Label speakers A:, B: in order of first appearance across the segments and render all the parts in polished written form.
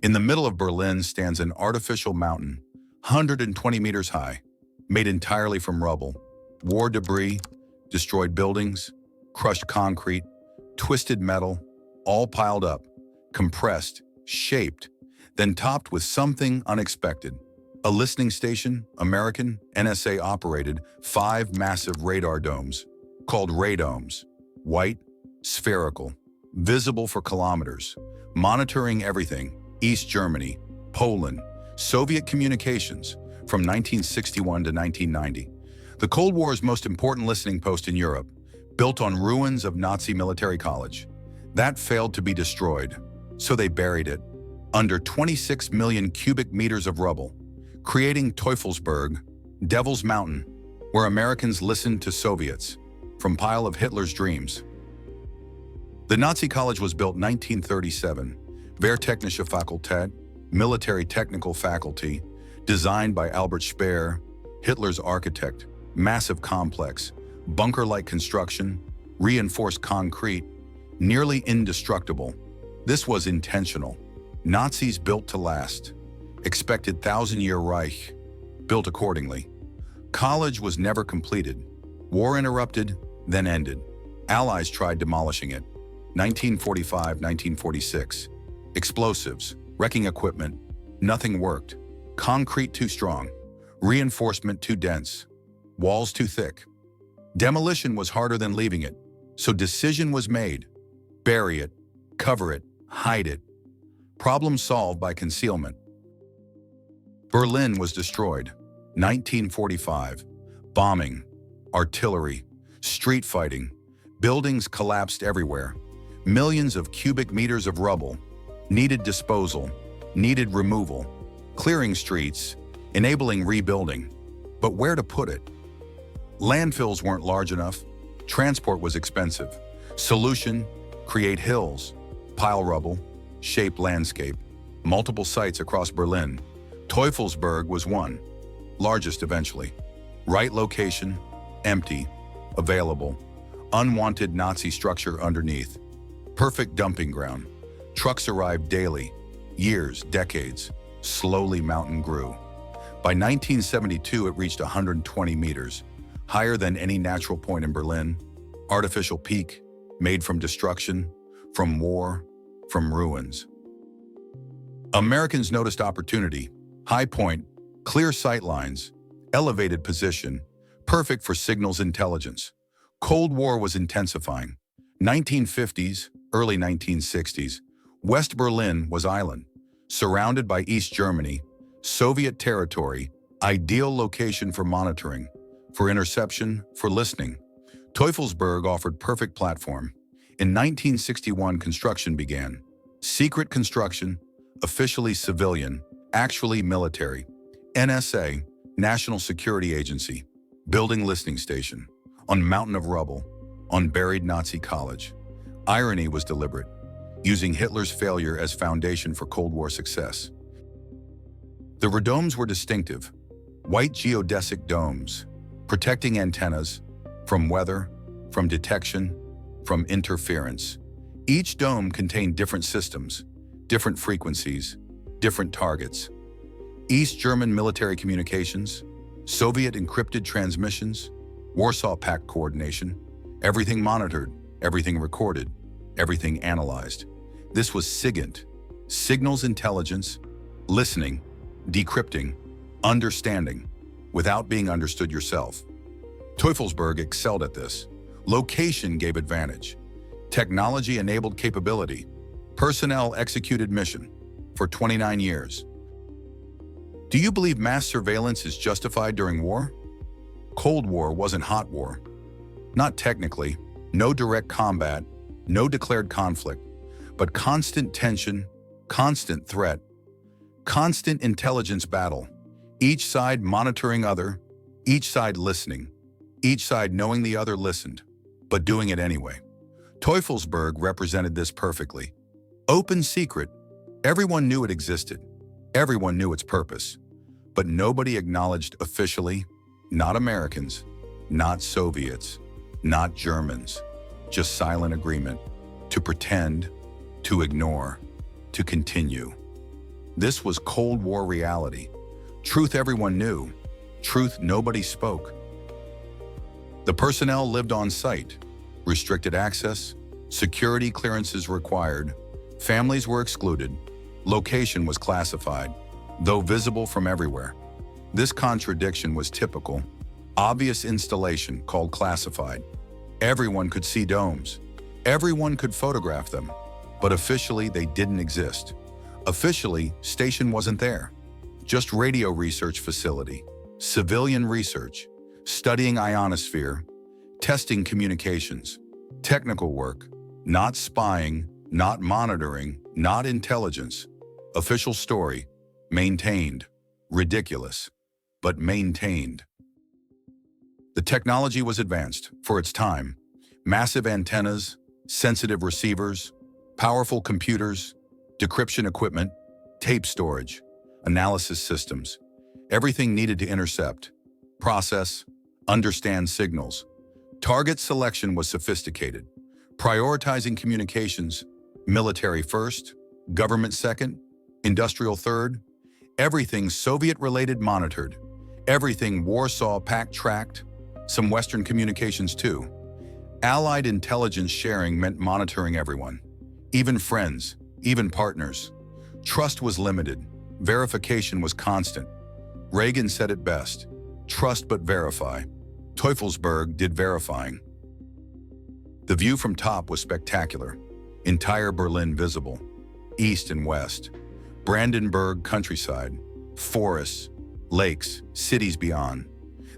A: In the middle of Berlin stands an artificial mountain, 120 meters high, made entirely from rubble, war debris, destroyed buildings, crushed concrete, twisted metal, all piled up, compressed, shaped, then topped with something unexpected. A listening station, American, NSA-operated, 5 massive radar domes, called radomes, white, spherical, visible for kilometers, monitoring everything, East Germany, Poland, Soviet communications, from 1961 to 1990. The Cold War's most important listening post in Europe, built on ruins of Nazi military college. That failed to be destroyed, so they buried it under 26 million cubic meters of rubble, creating Teufelsberg, Devil's Mountain, where Americans listened to Soviets from pile of Hitler's dreams. The Nazi college was built 1937, Wehrtechnische Fakultät, military technical faculty, designed by Albert Speer, Hitler's architect, massive complex, bunker-like construction, reinforced concrete, nearly indestructible. This was intentional. Nazis built to last. Expected 1,000-year Reich, built accordingly. College was never completed. War interrupted, then ended. Allies tried demolishing it. 1945-1946. Explosives, wrecking equipment, nothing worked. Concrete too strong, reinforcement too dense, walls too thick. Demolition was harder than leaving it, so decision was made. Bury it, cover it, hide it. Problem solved by concealment. Berlin was destroyed. 1945. Bombing, artillery, street fighting. Buildings collapsed everywhere. Millions of cubic meters of rubble. Needed disposal, needed removal. Clearing streets, enabling rebuilding. But where to put it? Landfills weren't large enough. Transport was expensive. Solution, create hills, pile rubble, shape landscape. Multiple sites across Berlin. Teufelsberg was one, largest eventually. Right location, empty, available. Unwanted Nazi structure underneath. Perfect dumping ground. Trucks arrived daily. Years, decades. Slowly mountain grew. By 1972, it reached 120 meters, higher than any natural point in Berlin. Artificial peak, made from destruction, from war, from ruins. Americans noticed opportunity. High point, clear sight lines, elevated position, perfect for signals intelligence. Cold War was intensifying. 1950s, early 1960s, West Berlin was island, surrounded by East Germany, Soviet territory, ideal location for monitoring, for interception, for listening. Teufelsberg offered perfect platform. In 1961, construction began. Secret construction, officially civilian, actually military. NSA, National Security Agency, building listening station, on Mountain of Rubble, on buried Nazi college. Irony was deliberate, using Hitler's failure as foundation for Cold War success. The radomes were distinctive, white geodesic domes, protecting antennas from weather, from detection, from interference. Each dome contained different systems, different frequencies, different targets. East German military communications, Soviet encrypted transmissions, Warsaw Pact coordination, everything monitored, everything recorded, everything analyzed. This was SIGINT, signals intelligence, listening, decrypting, understanding, without being understood yourself. Teufelsberg excelled at this. Location gave advantage. Technology enabled capability. Personnel executed mission. For 29 years. Do you believe mass surveillance is justified during war? Cold War wasn't hot war. Not technically, no direct combat, no declared conflict, but constant tension, constant threat, constant intelligence battle, each side monitoring other, each side listening, each side knowing the other listened, but doing it anyway. Teufelsberg represented this perfectly. Open secret, everyone knew it existed, everyone knew its purpose, but nobody acknowledged officially, not Americans, not Soviets, not Germans, just silent agreement, to pretend, to ignore, to continue. This was Cold War reality. Truth everyone knew, truth nobody spoke. The personnel lived on site, restricted access, security clearances required, families were excluded, location was classified, though visible from everywhere. This contradiction was typical. Obvious installation called classified. Everyone could see domes. Everyone could photograph them. But officially, they didn't exist. Officially, station wasn't there. Just radio research facility, civilian research, studying ionosphere, testing communications, technical work, not spying, not monitoring, not intelligence. Official story, maintained, ridiculous, but maintained. The technology was advanced for its time. Massive antennas, sensitive receivers, powerful computers, decryption equipment, tape storage, analysis systems, everything needed to intercept, process, understand signals. Target selection was sophisticated, prioritizing communications, military first, government second, industrial third, everything Soviet-related monitored, everything Warsaw Pact tracked, some Western communications too. Allied intelligence sharing meant monitoring everyone, even friends, even partners. Trust was limited, verification was constant. Reagan said it best, trust but verify. Teufelsberg did verifying. The view from top was spectacular. Entire Berlin visible, east and west. Brandenburg countryside, forests, lakes, cities beyond.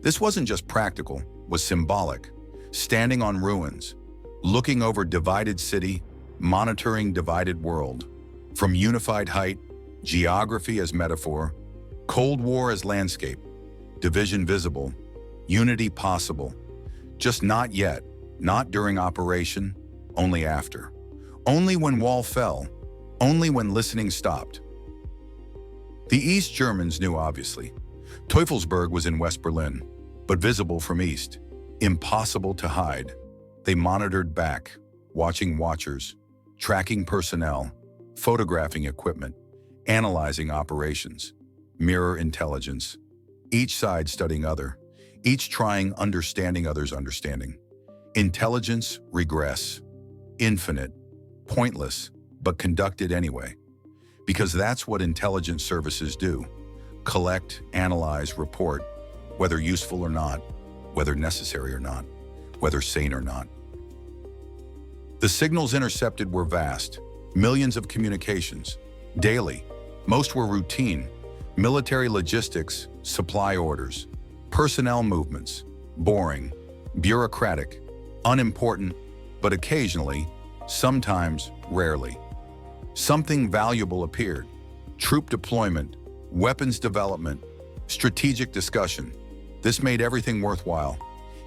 A: This wasn't just practical, was symbolic. Standing on ruins, looking over divided city, monitoring divided world. From unified height, geography as metaphor, Cold War as landscape, division visible, unity possible. Just not yet, not during operation, only after. Only when wall fell, only when listening stopped. The East Germans knew obviously. Teufelsberg was in West Berlin, but visible from east. Impossible to hide. They monitored back, watching watchers, tracking personnel, photographing equipment, analyzing operations, mirror intelligence, each side studying other, each trying understanding other's understanding. Intelligence, regress, infinite, pointless, but conducted anyway. Because that's what intelligence services do. Collect, analyze, report, whether useful or not, whether necessary or not, whether sane or not. The signals intercepted were vast, millions of communications, daily. Most were routine, military logistics, supply orders, personnel movements, boring, bureaucratic, unimportant, but occasionally, sometimes, rarely. Something valuable appeared. Troop deployment, weapons development, strategic discussion. This made everything worthwhile.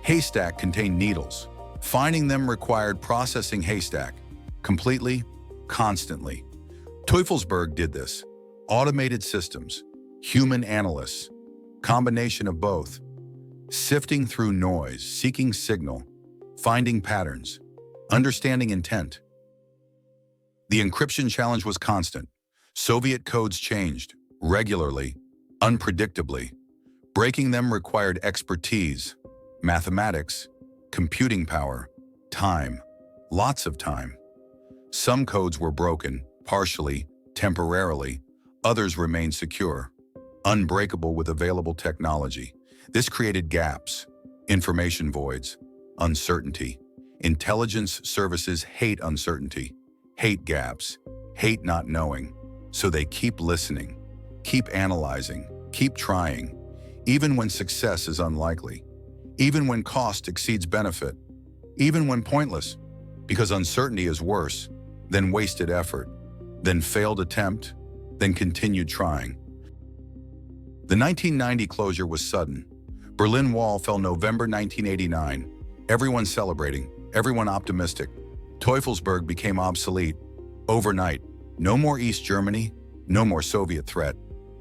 A: Haystack contained needles. Finding them required processing haystack, completely, constantly. Teufelsberg did this. Automated systems, human analysts, combination of both. Sifting through noise, seeking signal, finding patterns, understanding intent. The encryption challenge was constant. Soviet codes changed, regularly, unpredictably. Breaking them required expertise, mathematics, computing power, time, lots of time. Some codes were broken, partially, temporarily. Others remained secure, unbreakable with available technology. This created gaps, information voids, uncertainty. Intelligence services hate uncertainty, hate gaps, hate not knowing. So they keep listening, keep analyzing, keep trying, even when success is unlikely, even when cost exceeds benefit, even when pointless, because uncertainty is worse than wasted effort, than failed attempt, than continued trying. The 1990 closure was sudden. Berlin Wall fell November 1989. Everyone celebrating, everyone optimistic. Teufelsberg became obsolete. Overnight, no more East Germany, no more Soviet threat.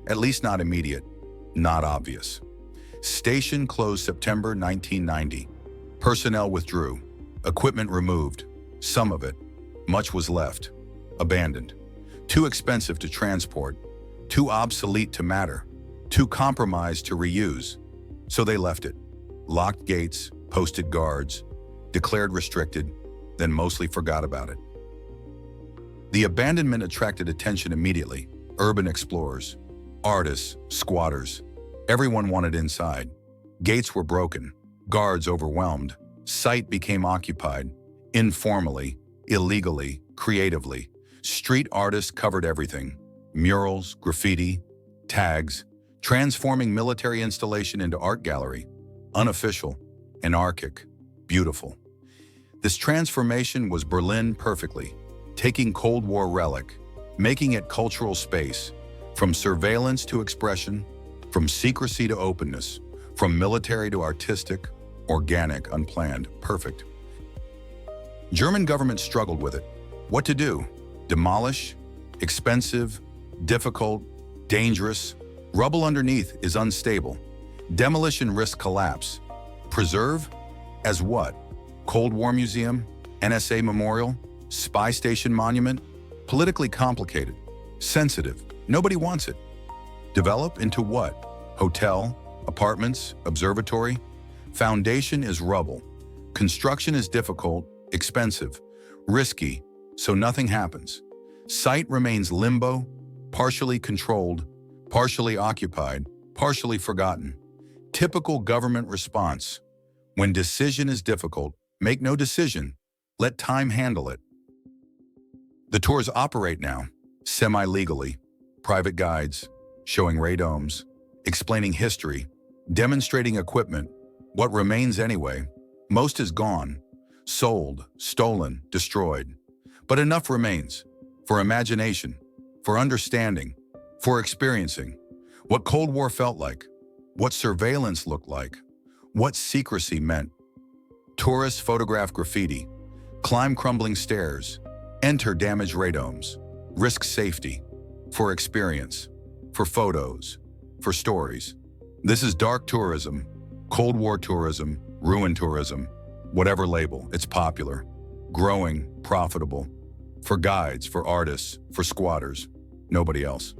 A: At least not immediate, not obvious. Station closed September 1990. Personnel withdrew, equipment removed, some of it. Much was left, abandoned. Too expensive to transport, too obsolete to matter, too compromised to reuse. So they left it. Locked gates, posted guards, declared restricted, then mostly forgot about it. The abandonment attracted attention immediately. Urban explorers, artists, squatters. Everyone wanted inside. Gates were broken, guards overwhelmed. Site became occupied, informally, illegally, creatively. Street artists covered everything. Murals, graffiti, tags, transforming military installation into art gallery. Unofficial, anarchic, beautiful. This transformation was Berlin perfectly, taking Cold War relic, making it cultural space, from surveillance to expression, from secrecy to openness, from military to artistic, organic, unplanned, perfect. German government struggled with it. What to do? Demolish? Expensive? Difficult? Dangerous? Rubble underneath is unstable. Demolition risks collapse. Preserve? As what? Cold War Museum? NSA Memorial? Spy Station Monument? Politically complicated. Sensitive. Nobody wants it. Develop into what? Hotel? Apartments? Observatory? Foundation is rubble. Construction is difficult, expensive, risky, so nothing happens. Site remains limbo, partially controlled, partially occupied, partially forgotten. Typical government response. When decision is difficult, make no decision. Let time handle it. The tours operate now, semi-legally. Private guides, showing radomes, explaining history, demonstrating equipment. What remains anyway? Most is gone, sold, stolen, destroyed. But enough remains for imagination, for understanding, for experiencing what Cold War felt like, what surveillance looked like, what secrecy meant. Tourists photograph graffiti, climb crumbling stairs, enter damaged radomes, risk safety, for experience, for photos, for stories. This is dark tourism, Cold War tourism, ruin tourism, whatever label, it's popular, growing, profitable, for guides, for artists, for squatters, nobody else.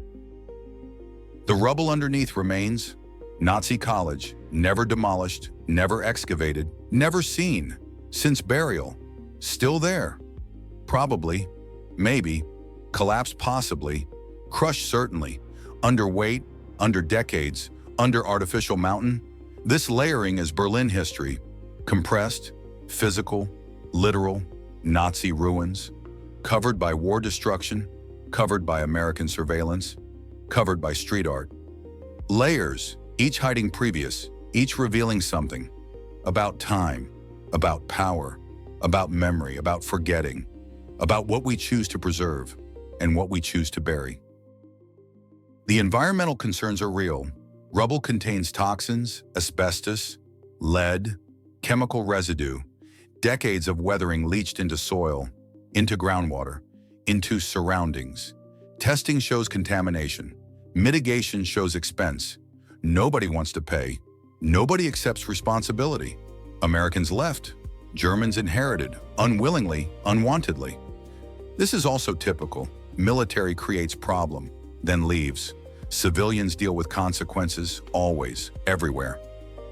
A: The rubble underneath remains. Nazi college, never demolished, never excavated, never seen, since burial, still there. Probably, maybe, collapsed possibly, crushed certainly, underweight, under decades, under artificial mountain. This layering is Berlin history, compressed, physical, literal, Nazi ruins, covered by war destruction, covered by American surveillance, covered by street art. Layers, each hiding previous, each revealing something about time, about power, about memory, about forgetting, about what we choose to preserve and what we choose to bury. The environmental concerns are real. Rubble contains toxins, asbestos, lead, chemical residue, decades of weathering leached into soil, into groundwater, into surroundings. Testing shows contamination. Mitigation shows expense. Nobody wants to pay. Nobody accepts responsibility. Americans left. Germans inherited, unwillingly, unwantedly. This is also typical. Military creates problem, then leaves. Civilians deal with consequences, always, everywhere.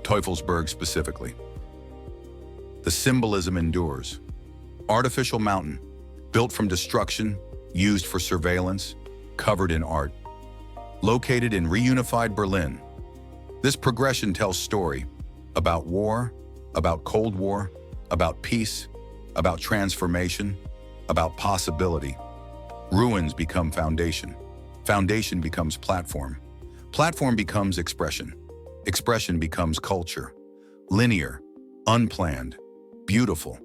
A: Teufelsberg specifically. The symbolism endures. Artificial mountain, built from destruction, used for surveillance, covered in art. Located in reunified Berlin. This progression tells story about war, about Cold War, about peace, about transformation, about possibility. Ruins become foundation. Foundation becomes platform. Platform becomes expression. Expression becomes culture. Linear, unplanned, beautiful.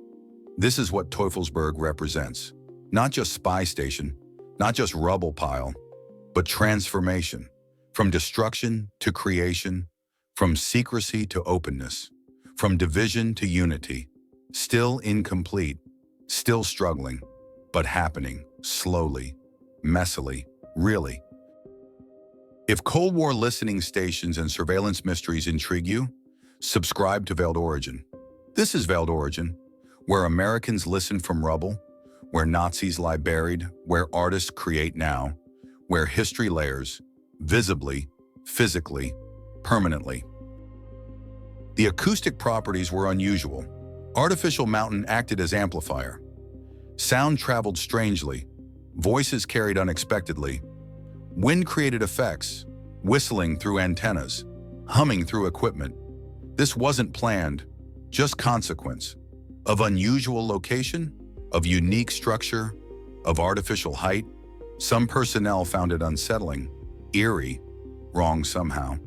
A: This is what Teufelsberg represents. Not just spy station, not just rubble pile, but transformation. From destruction to creation, from secrecy to openness, from division to unity. Still incomplete, still struggling, but happening slowly, messily, really. If Cold War listening stations and surveillance mysteries intrigue you, subscribe to Veiled Origin. This is Veiled Origin, where Americans listen from rubble, where Nazis lie buried, where artists create now, where history layers, visibly, physically, permanently. The acoustic properties were unusual. Artificial mountain acted as amplifier. Sound traveled strangely. Voices carried unexpectedly. Wind created effects, whistling through antennas, humming through equipment. This wasn't planned, just consequence. Of unusual location, of unique structure, of artificial height. Some personnel found it unsettling, eerie, wrong somehow.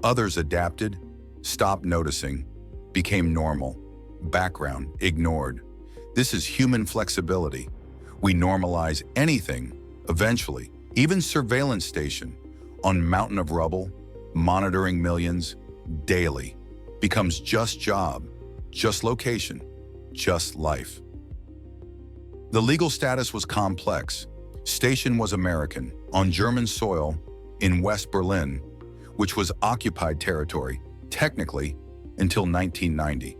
A: Others adapted, stopped noticing, became normal. Background, ignored. This is human flexibility. We normalize anything, eventually. Even surveillance station on Mountain of Rubble, monitoring millions, daily, becomes just job, just location, just life. The legal status was complex. Station was American, on German soil, in West Berlin, which was occupied territory, technically, until 1990.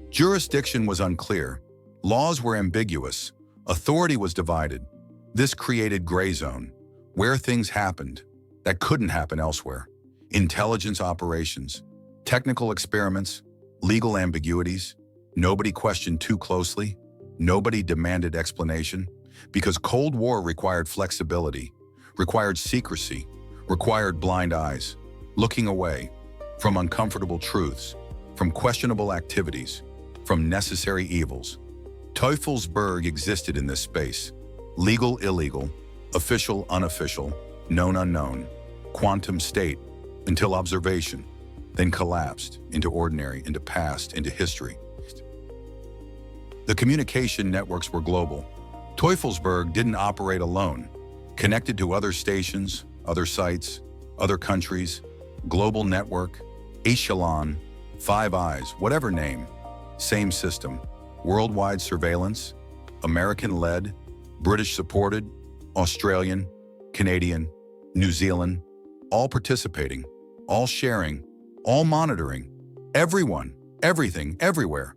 A: Jurisdiction was unclear. Laws were ambiguous. Authority was divided. This created gray zone, where things happened that couldn't happen elsewhere. Intelligence operations, technical experiments, legal ambiguities. Nobody questioned too closely. Nobody demanded explanation, because Cold War required flexibility, required secrecy, required blind eyes, looking away from uncomfortable truths, from questionable activities, from necessary evils. Teufelsberg existed in this space. Legal, illegal, official, unofficial, known, unknown, quantum state, until observation, then collapsed into ordinary, into past, into history. The communication networks were global. Teufelsberg didn't operate alone, connected to other stations, other sites, other countries, global network, ECHELON, Five Eyes, whatever name, same system, worldwide surveillance, American-led, British-supported, Australian, Canadian, New Zealand, all participating, all sharing, all monitoring, everyone, everything, everywhere.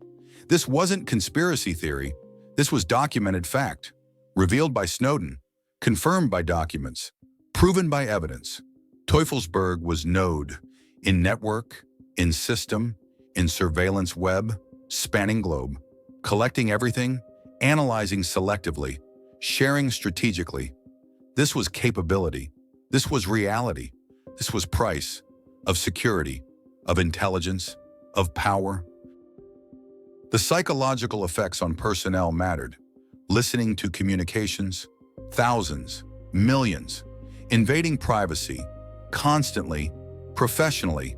A: This wasn't conspiracy theory. This was documented fact, revealed by Snowden, confirmed by documents, proven by evidence. Teufelsberg was node, in network, in system, in surveillance web, spanning globe, collecting everything, analyzing selectively, sharing strategically. This was capability. This was reality. This was price of security, of intelligence, of power. The psychological effects on personnel mattered. Listening to communications, thousands, millions, invading privacy, constantly, professionally.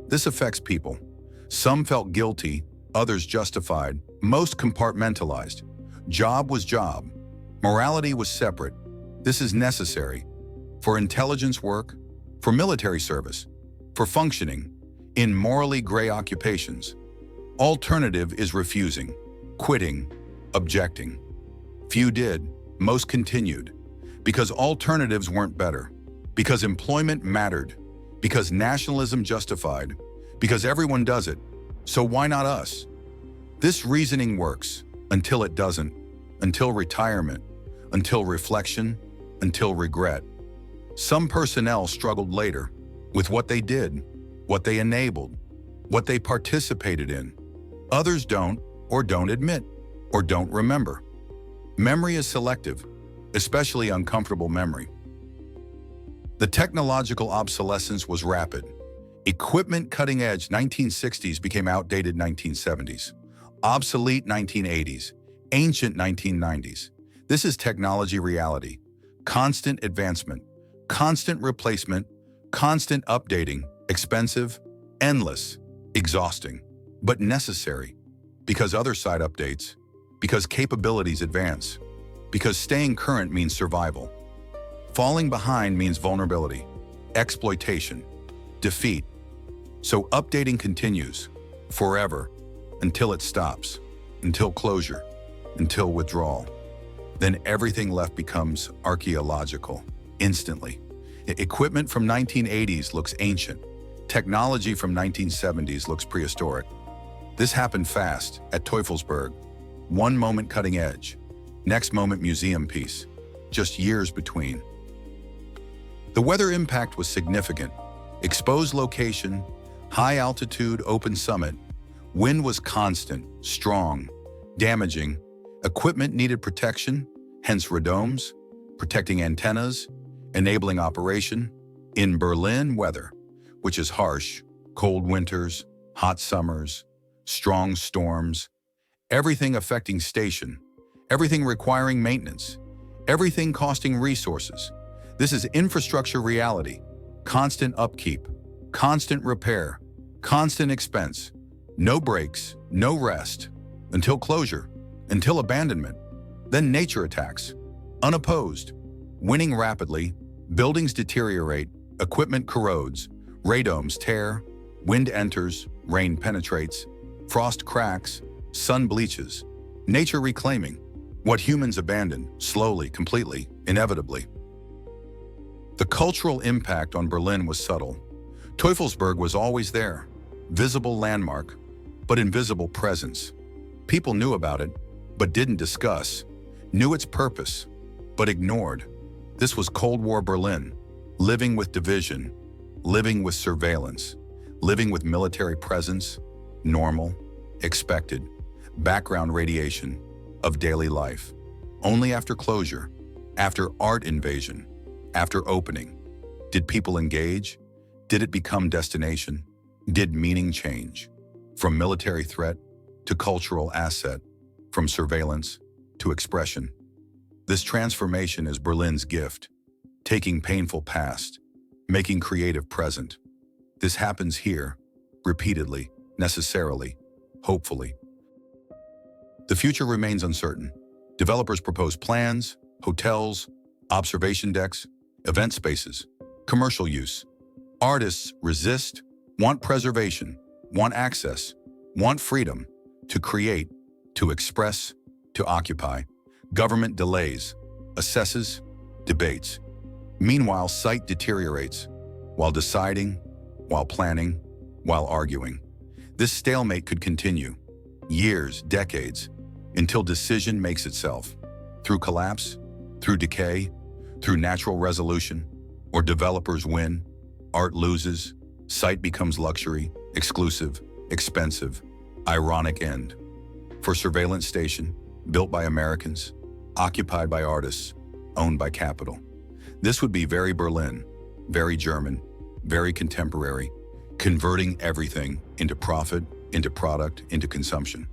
A: This affects people. Some felt guilty, others justified, most compartmentalized. Job was job. Morality was separate. This is necessary for intelligence work, for military service, for functioning in morally gray occupations. Alternative is refusing, quitting, objecting. Few did, most continued, because alternatives weren't better, because employment mattered, because nationalism justified, because everyone does it, so why not us? This reasoning works until it doesn't, until retirement, until reflection, until regret. Some personnel struggled later with what they did, what they enabled, what they participated in. Others don't, or don't admit, or don't remember. Memory is selective, especially uncomfortable memory. The technological obsolescence was rapid. Equipment cutting edge 1960s became outdated 1970s, obsolete 1980s, ancient 1990s. This is technology reality. Constant advancement, constant replacement, constant updating, expensive, endless, exhausting, but necessary, because other side updates, because capabilities advance, because staying current means survival. Falling behind means vulnerability, exploitation, defeat. So updating continues, forever, until it stops, until closure, until withdrawal. Then everything left becomes archaeological, instantly. Equipment from 1980s looks ancient. Technology from 1970s looks prehistoric. This happened fast at Teufelsberg. One moment cutting edge, next moment museum piece, just years between. The weather impact was significant. Exposed location, high altitude, open summit. Wind was constant, strong, damaging. Equipment needed protection, hence radomes, protecting antennas, enabling operation. In Berlin, weather, which is harsh, cold winters, hot summers, strong storms, everything affecting station, everything requiring maintenance, everything costing resources. This is infrastructure reality, constant upkeep, constant repair, constant expense, no breaks, no rest, until closure, until abandonment. Then nature attacks, unopposed, winning rapidly, buildings deteriorate, equipment corrodes, radomes tear, wind enters, rain penetrates, frost cracks, sun bleaches, nature reclaiming what humans abandon, slowly, completely, inevitably. The cultural impact on Berlin was subtle. Teufelsberg was always there, visible landmark, but invisible presence. People knew about it, but didn't discuss, knew its purpose, but ignored. This was Cold War Berlin, living with division, living with surveillance, living with military presence, normal, expected, background radiation of daily life. Only after closure, after art invasion, after opening, did people engage? Did it become destination? Did meaning change? From military threat to cultural asset, from surveillance to expression. This transformation is Berlin's gift, taking painful past, making creative present. This happens here, repeatedly, necessarily, hopefully. The future remains uncertain. Developers propose plans, hotels, observation decks, event spaces, commercial use. Artists resist, want preservation, want access, want freedom to create, to express, to occupy. Government delays, assesses, debates. Meanwhile, sight deteriorates, while deciding, while planning, while arguing. This stalemate could continue, years, decades, until decision makes itself, through collapse, through decay, through natural resolution, or developers win, art loses, sight becomes luxury, exclusive, expensive, ironic end. For surveillance station, built by Americans, occupied by artists, owned by capital. This would be very Berlin, very German, very contemporary, converting everything into profit, into product, into consumption.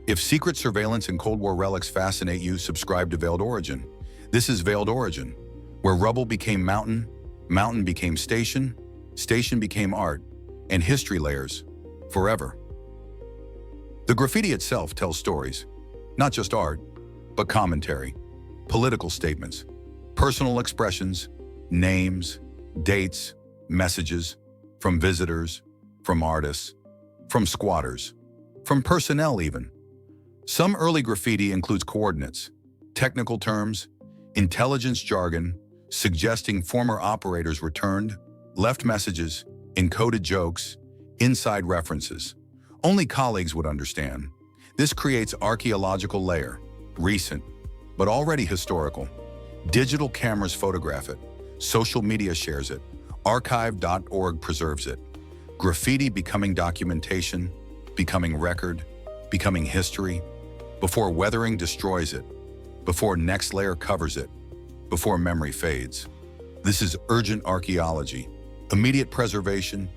A: If secret surveillance and Cold War relics fascinate you, subscribe to Veiled Origin. This is Veiled Origin, where rubble became mountain, mountain became station, station became art, and history layers, forever. The graffiti itself tells stories, not just art, but commentary, political statements, personal expressions, names, dates, messages, from visitors, from artists, from squatters, from personnel even. Some early graffiti includes coordinates, technical terms, intelligence jargon, suggesting former operators returned, left messages, encoded jokes, inside references. Only colleagues would understand. This creates archaeological layer, recent, but already historical. Digital cameras photograph it, social media shares it, archive.org preserves it. Graffiti becoming documentation, becoming record, becoming history, before weathering destroys it, before next layer covers it, before memory fades. This is urgent archaeology, immediate preservation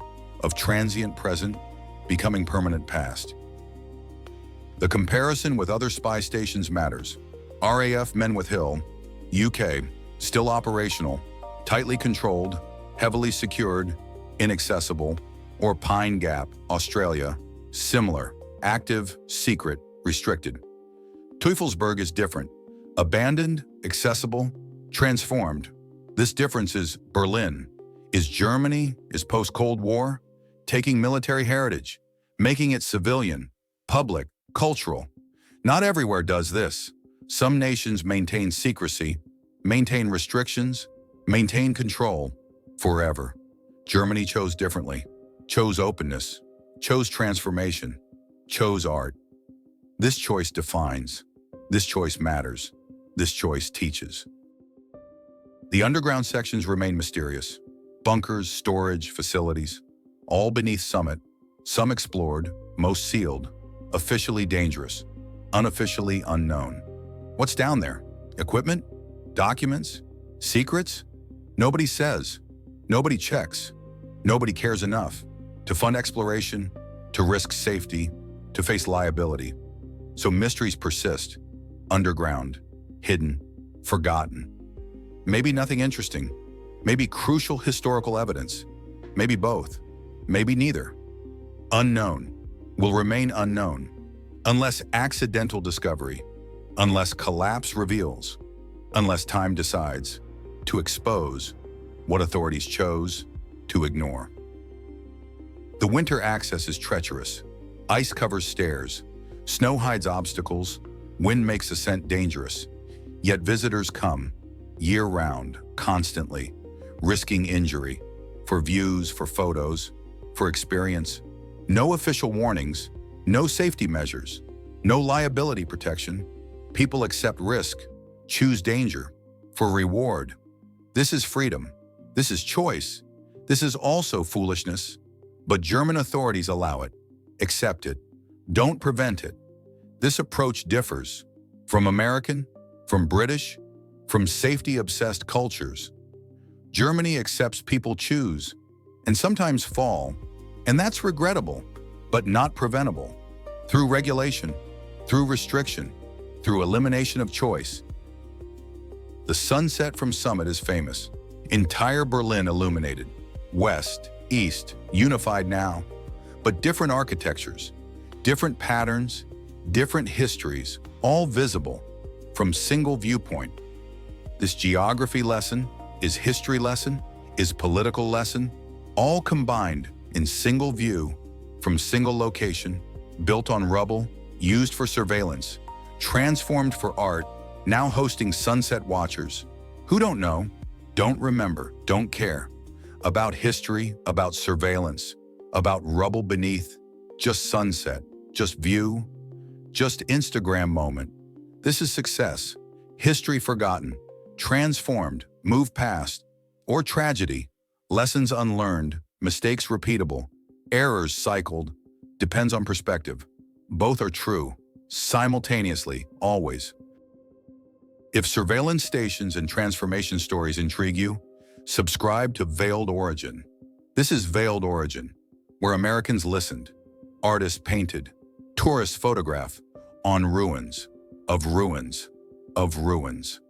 A: of transient present, becoming permanent past. The comparison with other spy stations matters. RAF Menwith Hill, UK, still operational, tightly controlled, heavily secured, inaccessible, or Pine Gap, Australia, similar, active, secret, restricted. Teufelsberg is different, abandoned, accessible, transformed. This difference is Berlin, is Germany, is post-Cold War, taking military heritage, making it civilian, public, cultural. Not everywhere does this. Some nations maintain secrecy, maintain restrictions, maintain control, forever. Germany chose differently, chose openness, chose transformation, chose art. This choice defines, this choice matters, this choice teaches. The underground sections remain mysterious. Bunkers, storage, facilities, all beneath summit, some explored, most sealed, officially dangerous, unofficially unknown. What's down there? Equipment? Documents? Secrets? Nobody says. Nobody checks. Nobody cares enough to fund exploration, to risk safety, to face liability. So mysteries persist, underground, hidden, forgotten. Maybe nothing interesting, maybe crucial historical evidence, maybe both, maybe neither. Unknown will remain unknown unless accidental discovery, unless collapse reveals, unless time decides to expose what authorities chose to ignore. The winter access is treacherous. Ice covers stairs, snow hides obstacles, wind makes ascent dangerous. Yet visitors come, year-round, constantly, risking injury, for views, for photos, for experience. No official warnings, no safety measures, no liability protection. People accept risk, choose danger, for reward. This is freedom. This is choice. This is also foolishness. But German authorities allow it, accept it, don't prevent it. This approach differs from American, from British, from safety-obsessed cultures. Germany accepts people choose and sometimes fall, and that's regrettable, but not preventable. Through regulation, through restriction, through elimination of choice. The sunset from summit is famous. Entire Berlin illuminated. West, east, unified now, but different architectures, different patterns, different histories, all visible from single viewpoint. This geography lesson, is history lesson, is political lesson, all combined in single view from single location, built on rubble, used for surveillance, transformed for art, now hosting sunset watchers who don't know, don't remember, don't care about history, about surveillance, about rubble beneath, just sunset, just view, just Instagram moment. This is success, history forgotten, transformed, moved past, or tragedy, lessons unlearned, mistakes repeatable, errors cycled, depends on perspective. Both are true, simultaneously, always. If surveillance stations and transformation stories intrigue you, subscribe to Veiled Origin. This is Veiled Origin, where Americans listened, artists painted, tourists photograph on ruins, of ruins, of ruins.